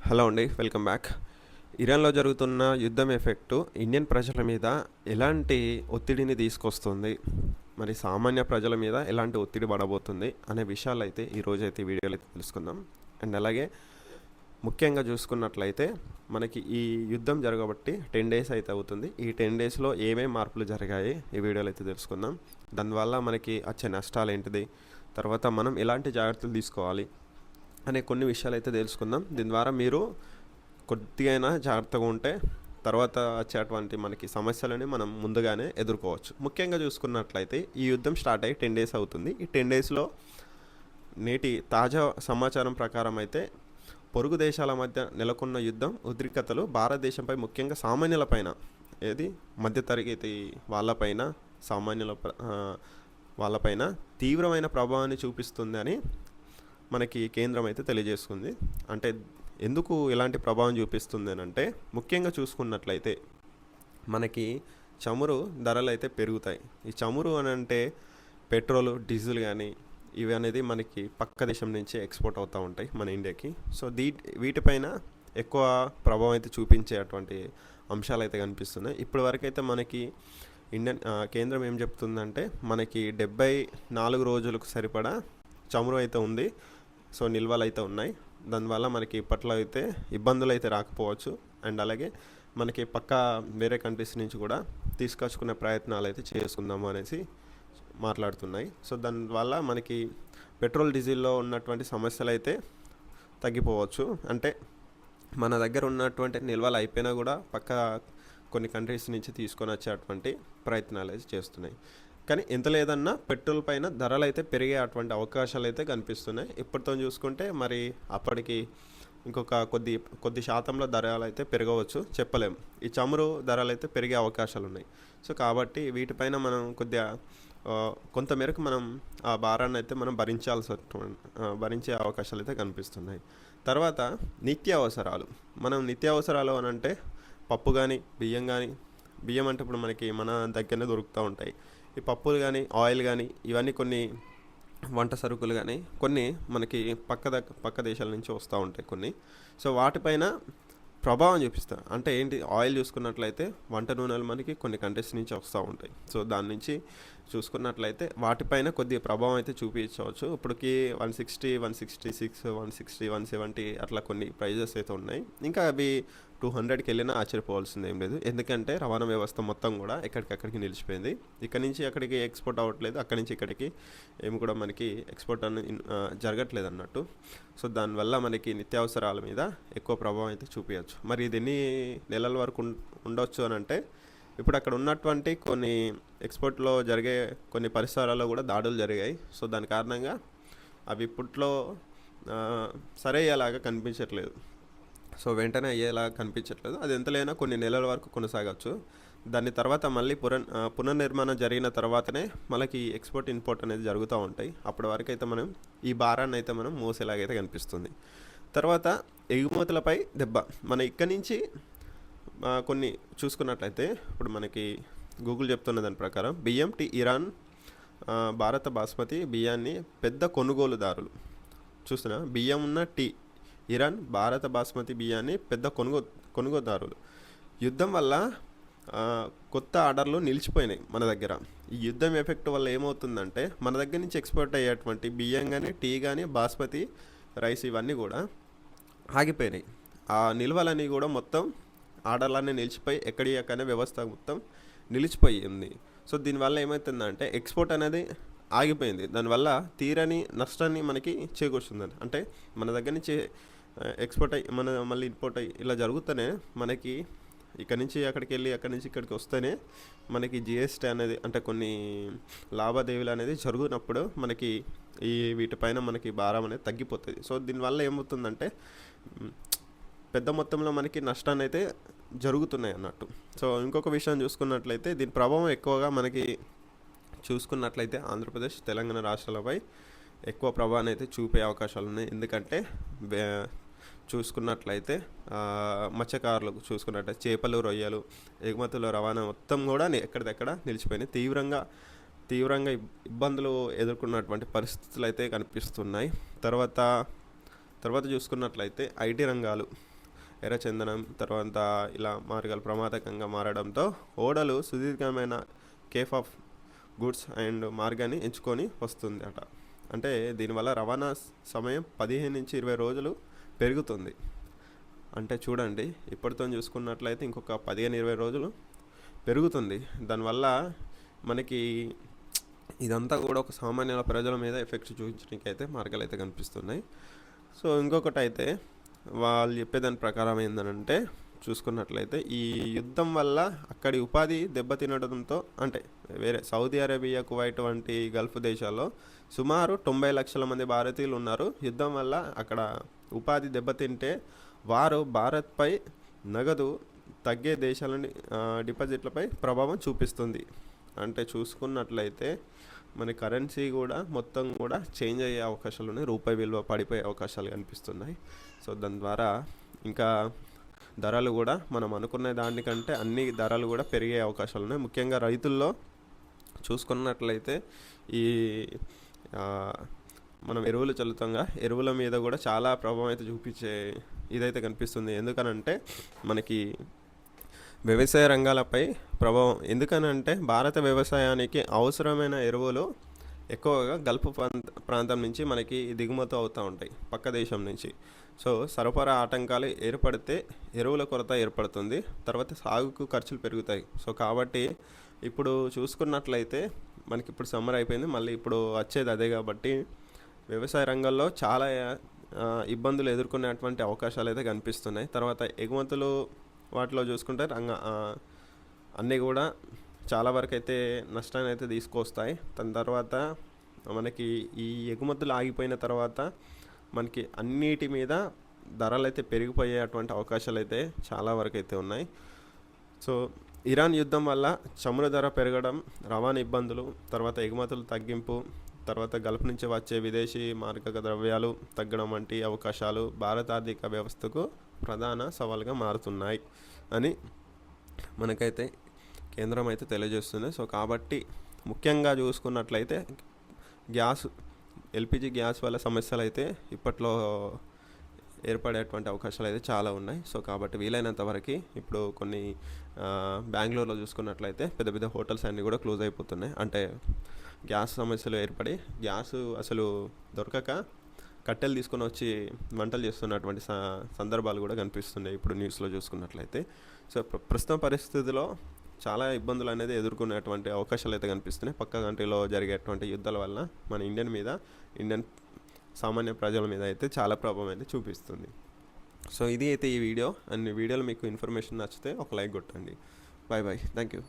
Hello అండి, welcome back. ఇరాన్లో జరుగుతున్న యుద్ధం ఎఫెక్టు ఇండియన్ ప్రజల మీద ఎలాంటి ఒత్తిడిని తీసుకొస్తుంది, మరి సామాన్య ప్రజల మీద ఎలాంటి ఒత్తిడి పడబోతుంది అనే విషయాలు అయితే ఈరోజైతే ఈ వీడియోలో అయితే తెలుసుకుందాం. అండ్ అలాగే ముఖ్యంగా చూసుకున్నట్లయితే మనకి ఈ యుద్ధం జరగబట్టి 10 డేస్ అయితే అవుతుంది. ఈ 10 డేస్లో ఏమేమి మార్పులు జరిగాయి ఈ వీడియోలో అయితే తెలుసుకుందాం. దానివల్ల మనకి వచ్చే నష్టాలు ఏంటిది, తర్వాత మనం ఎలాంటి జాగ్రత్తలు తీసుకోవాలి అనే కొన్ని విషయాలు అయితే తెలుసుకుందాం. దీని ద్వారా మీరు కొద్దిగా జాగ్రత్తగా ఉంటే తర్వాత వచ్చేటువంటి మనకి సమస్యలని మనం ముందుగానే ఎదుర్కోవచ్చు. ముఖ్యంగా చూసుకున్నట్లయితే ఈ యుద్ధం స్టార్ట్ అయ్యి 10 డేస్ అవుతుంది. ఈ 10 డేస్లో నేటి తాజా సమాచారం ప్రకారం అయితే పొరుగు దేశాల మధ్య నెలకొన్న యుద్ధం ఉద్రిక్తతలు భారతదేశంపై, ముఖ్యంగా సామాన్యులపైన, ఏది మధ్యతరగతి వాళ్ళపైన, సామాన్యుల వాళ్ళపైన తీవ్రమైన ప్రభావాన్ని చూపిస్తుంది అని మనకి కేంద్రం అయితే తెలియజేస్తుంది. అంటే ఎందుకు ఇలాంటి ప్రభావం చూపిస్తుంది అని అంటే, ముఖ్యంగా చూసుకున్నట్లయితే మనకి చమురు ధరలు అయితే పెరుగుతాయి. ఈ చమురు అని అంటే పెట్రోలు, డీజిల్ కానీ ఇవి అనేది మనకి పక్క దేశం నుంచి ఎక్స్పోర్ట్ అవుతూ ఉంటాయి మన ఇండియాకి. సో వీటిపైన ఎక్కువ ప్రభావం అయితే చూపించేటువంటి అంశాలు అయితే కనిపిస్తున్నాయి. ఇప్పటి వరకు అయితే మనకి ఇండియన్ కేంద్రం ఏం చెప్తుందంటే, మనకి 74 రోజులకు సరిపడా చమురు అయితే ఉంది. సో నిల్వలు అయితే ఉన్నాయి. దానివల్ల మనకి ఇప్పట్లో అయితే ఇబ్బందులు అయితే రాకపోవచ్చు. అండ్ అలాగే మనకి పక్క వేరే కంట్రీస్ నుంచి కూడా తీసుకొచ్చుకునే ప్రయత్నాలు అయితే చేసుకుందాము అనేసి మాట్లాడుతున్నాయి. సో దానివల్ల మనకి పెట్రోల్, డీజిల్లో ఉన్నటువంటి సమస్యలు అయితే తగ్గిపోవచ్చు. అంటే మన దగ్గర ఉన్నటువంటి నిల్వలు అయిపోయినా కూడా పక్క కొన్ని కంట్రీస్ నుంచి తీసుకొని వచ్చేటువంటి ప్రయత్నాలు అయితే చేస్తున్నాయి. కానీ ఎంత లేదన్నా పెట్రోల్ పైన ధరలు అయితే పెరిగే అటువంటి అవకాశాలు అయితే కనిపిస్తున్నాయి. ఇప్పటితో చూసుకుంటే మరి అప్పటికి ఇంకొక కొద్ది శాతంలో ధరలు అయితే పెరగవచ్చు, చెప్పలేము. ఈ చమురు ధరలు అయితే పెరిగే అవకాశాలు ఉన్నాయి. సో కాబట్టి వీటిపైన మనం కొంతమేరకు మనం ఆ భారాన్ని అయితే మనం భరించే అవకాశాలు అయితే కనిపిస్తున్నాయి. తర్వాత నిత్యావసరాలు. మనం నిత్యావసరాలు అని అంటే పప్పు కానీ, బియ్యం అంటే ఇప్పుడు మనకి మన దగ్గరనే దొరుకుతూ ఉంటాయి. ఈ పప్పులు కానీ, ఆయిల్ కానీ, ఇవన్నీ కొన్ని వంట సరుకులు కానీ కొన్ని మనకి పక్క దేశాల నుంచి వస్తూ ఉంటాయి కొన్ని. సో వాటిపైన ప్రభావం చూపిస్తా. అంటే ఏంటి, ఆయిల్ చూసుకున్నట్లయితే వంట నూనెలు మనకి కొన్ని కంట్రీస్ నుంచి వస్తూ ఉంటాయి. సో దాని నుంచి చూసుకున్నట్లయితే వాటిపైన కొద్దిగా ప్రభావం అయితే చూపించవచ్చు. ఇప్పటికి 160, 166, 160, 170 అట్లా కొన్ని ప్రైజెస్ అయితే ఉన్నాయి. ఇంకా అవి 200కి వెళ్ళినా ఆశ్చర్యపోవాల్సింది ఏం లేదు. ఎందుకంటే రవాణా వ్యవస్థ మొత్తం కూడా ఎక్కడికక్కడికి నిలిచిపోయింది. ఇక్కడ నుంచి అక్కడికి ఎక్స్పోర్ట్ అవ్వట్లేదు, అక్కడి నుంచి ఇక్కడికి ఏమి కూడా మనకి ఎక్స్పోర్ట్ అనేది జరగట్లేదు అన్నట్టు. సో దానివల్ల మనకి నిత్యావసరాల మీద ఎక్కువ ప్రభావం అయితే చూపించవచ్చు. మరి ఇది ఎన్ని నెలల వరకు ఉండొచ్చు అని అంటే, ఇప్పుడు అక్కడ ఉన్నటువంటి కొన్ని ఎక్స్పోర్ట్లో జరిగే కొన్ని పరిసరాల్లో కూడా దాడులు జరిగాయి. సో దాని కారణంగా అవి ఇప్పట్లో సరే అయ్యేలాగా కనిపించట్లేదు. సో వెంటనే అయ్యేలా కనిపించట్లేదు. అది ఎంతలైనా కొన్ని నెలల వరకు కొనసాగవచ్చు. దాని తర్వాత మళ్ళీ పునర్నిర్మాణం జరిగిన తర్వాతనే మనకి ఎక్స్పోర్ట్, ఇంపోర్ట్ అనేది జరుగుతూ ఉంటాయి. అప్పటి వరకు అయితే మనం ఈ భారాన్ని అయితే మనం మోసేలాగైతే కనిపిస్తుంది. తర్వాత ఎగుమతులపై దెబ్బ. మన ఇక్కడి నుంచి కొన్ని చూసుకున్నట్లయితే ఇప్పుడు మనకి గూగుల్ చెప్తున్న దాని ప్రకారం ఇరాన్ భారత బాస్మతి బియ్యాన్ని పెద్ద కొనుగోలుదారులు. చూస్తున్నా, బియ్యం ఉన్న ఇరాన్ భారత బాస్మతి బియ్యాన్ని పెద్ద కొనుగోలుదారులు. యుద్ధం వల్ల కొత్త ఆర్డర్లు నిలిచిపోయినాయి మన దగ్గర. ఈ యుద్ధం ఎఫెక్ట్ వల్ల ఏమవుతుందంటే, మన దగ్గర నుంచి ఎక్స్పోర్ట్ అయ్యేటువంటి బియ్యం కానీ, టీ కానీ, బాస్మతి రైస్ ఇవన్నీ కూడా ఆగిపోయినాయి. ఆ నిల్వలన్నీ కూడా మొత్తం ఆర్డర్లన్నీ నిలిచిపోయి ఎక్కడికనే వ్యవస్థ మొత్తం నిలిచిపోయింది. సో దీనివల్ల ఏమవుతుందంటే ఎక్స్పోర్ట్ అనేది ఆగిపోయింది. దానివల్ల తీరని నష్టాన్ని మనకి చేకూరుస్తుందని. అంటే మన దగ్గర నుంచి ఎక్స్పోర్ట్ అయ్యి మళ్ళీ ఇంపోర్ట్ అయ్యి ఇలా జరుగుతూనే మనకి ఇక్కడ నుంచి అక్కడికి వెళ్ళి, అక్కడి నుంచి ఇక్కడికి వస్తేనే మనకి జిఎస్టీ అనేది, అంటే కొన్ని లావాదేవీలు అనేది జరుగుతున్నప్పుడు మనకి వీటిపైన మనకి భారం అనేది తగ్గిపోతుంది. సో దీనివల్ల ఏమవుతుందంటే పెద్ద మొత్తంలో మనకి నష్టాన్ని అయితే జరుగుతున్నాయి అన్నట్టు. సో ఇంకొక విషయం చూసుకున్నట్లయితే దీని ప్రభావం ఎక్కువగా మనకి చూసుకున్నట్లయితే ఆంధ్రప్రదేశ్, తెలంగాణ రాష్ట్రాలపై ఎక్కువ ప్రభావాన్ని అయితే చూపే అవకాశాలు ఉన్నాయి. ఎందుకంటే చూసుకున్నట్లయితే మత్స్యకారులకు చూసుకున్నట్లయితే చేపలు, రొయ్యలు ఎగుమతుల రవాణా మొత్తం కూడా ఎక్కడిదెక్కడ నిలిచిపోయినాయి. తీవ్రంగా ఇబ్బందులు ఎదుర్కొన్నటువంటి పరిస్థితులు అయితే కనిపిస్తున్నాయి. తర్వాత చూసుకున్నట్లయితే ఐటీ రంగాలు. ఎర్రచందనం తర్వాత ఇలా మార్గాలు ప్రమాదకంగా మారడంతో ఓడలు సుదీర్ఘమైన కేఫ్ ఆఫ్ గూడ్స్ అండ్ మార్గాన్ని ఎంచుకొని వస్తుంది అట. అంటే దీనివల్ల రవాణా సమయం 15 నుంచి 20 రోజులు పెరుగుతుంది. అంటే చూడండి, ఇప్పటితో చూసుకున్నట్లయితే ఇంకొక 15-20 రోజులు పెరుగుతుంది. దానివల్ల మనకి ఇదంతా కూడా ఒక సామాన్య ప్రజల మీద ఎఫెక్ట్ చూపించడానికి అయితే మార్గాలు అయితే కనిపిస్తున్నాయి. సో ఇంకొకటి అయితే వాళ్ళు చెప్పేదాని ప్రకారం ఏంటంటే చూసుకున్నట్లయితే ఈ యుద్ధం వల్ల అక్కడి ఉపాధి దెబ్బతినడంతో, అంటే వేరే సౌదీ అరేబియా, కువైట్ వంటి గల్ఫ్ దేశాల్లో సుమారు 90 లక్షల మంది భారతీయులు ఉన్నారు. యుద్ధం వల్ల అక్కడ ఉపాధి దెబ్బతింటే వారు భారత్పై నగదు తగ్గే దేశాలని డిపాజిట్లపై ప్రభావం చూపిస్తుంది. అంటే చూసుకున్నట్లయితే మన కరెన్సీ కూడా మొత్తం కూడా చేంజ్ అయ్యే అవకాశాలు ఉన్నాయి, రూపాయి విలువ పడిపోయే అవకాశాలు కనిపిస్తున్నాయి. సో దాని ద్వారా ఇంకా ధరలు కూడా మనం అనుకునే దానికంటే అన్ని ధరలు కూడా పెరిగే అవకాశాలు ఉన్నాయి. ముఖ్యంగా రైతుల్లో చూసుకున్నట్లయితే ఈ మనం ఎరువులు చల్లుతాంగా, ఎరువుల మీద కూడా చాలా ప్రభావం అయితే చూపించే ఇదైతే కనిపిస్తుంది. ఎందుకనంటే మనకి వ్యవసాయ రంగాలపై ప్రభావం, ఎందుకనంటే భారత వ్యవసాయానికి అవసరమైన ఎరువులు ఎక్కువగా గల్ఫ్ ప్రాంతం నుంచి మనకి దిగుమతి అవుతూ ఉంటాయి, పక్క దేశం నుంచి. సో సరఫరా ఆటంకాలు ఏర్పడితే ఎరువుల కొరత ఏర్పడుతుంది, తర్వాత సాగుకు ఖర్చులు పెరుగుతాయి. సో కాబట్టి ఇప్పుడు చూసుకున్నట్లయితే మనకి ఇప్పుడు సమ్మర్ అయిపోయింది, మళ్ళీ ఇప్పుడు వచ్చేది అదే. కాబట్టి వ్యవసాయ రంగంలో చాలా ఇబ్బందులు ఎదుర్కొనేటువంటి అవకాశాలు అయితే కనిపిస్తున్నాయి. తర్వాత ఎగుమతులు వాటిలో చూసుకుంటే అన్నీ కూడా చాలా వరకు అయితే నష్టాన్ని అయితే తీసుకొస్తాయి. దాని తర్వాత మనకి ఈ ఎగుమతులు ఆగిపోయిన తర్వాత మనకి అన్నిటి మీద ధరలు అయితే పెరిగిపోయేటువంటి అవకాశాలు అయితే చాలా వరకు అయితే ఉన్నాయి. సో ఇరాన్ యుద్ధం వల్ల చమురు ధర పెరగడం, రవాణా ఇబ్బందులు, తర్వాత ఎగుమతులు తగ్గింపు, తర్వాత గల్ఫ్ నుంచి వచ్చే విదేశీ మారక ద్రవ్యాలు తగ్గడం వంటి అవకాశాలు భారత ఆర్థిక వ్యవస్థకు ప్రధాన సవాలుగా మారుతున్నాయి అని మనకైతే కేంద్రం అయితే తెలియజేస్తుంది. సో కాబట్టి ముఖ్యంగా చూసుకున్నట్లయితే ఎల్పిజి గ్యాస్ వల్ల సమస్యలు అయితే ఇప్పట్లో ఏర్పడేటువంటి అవకాశాలు అయితే చాలా ఉన్నాయి. సో కాబట్టి వీలైనంత వరకు ఇప్పుడు కొన్ని బెంగళూరులో చూసుకున్నట్లయితే పెద్ద పెద్ద హోటల్స్ అన్నీ కూడా క్లోజ్ అయిపోతున్నాయి. అంటే గ్యాస్ సమస్యలు ఏర్పడి గ్యాస్ అసలు దొరకక కట్టెలు తీసుకొని వచ్చి వంటలు చేస్తున్నటువంటి సందర్భాలు కూడా కనిపిస్తున్నాయి ఇప్పుడు న్యూస్లో చూసుకున్నట్లయితే. సో ప్రస్తుత పరిస్థితిలో చాలా ఇబ్బందులు అనేది ఎదుర్కొనేటువంటి అవకాశాలు అయితే కనిపిస్తున్నాయి. పక్క కంట్రీలో జరిగేటువంటి యుద్ధాల వల్ల మన ఇండియన్ సామాన్య ప్రజల మీద అయితే చాలా ప్రభావం అయితే చూపిస్తుంది. సో ఇది అయితే ఈ వీడియో. అండ్ ఈ వీడియోలో మీకు ఇన్ఫర్మేషన్ నచ్చితే ఒక లైక్ కొట్టండి. Bye bye, thank you.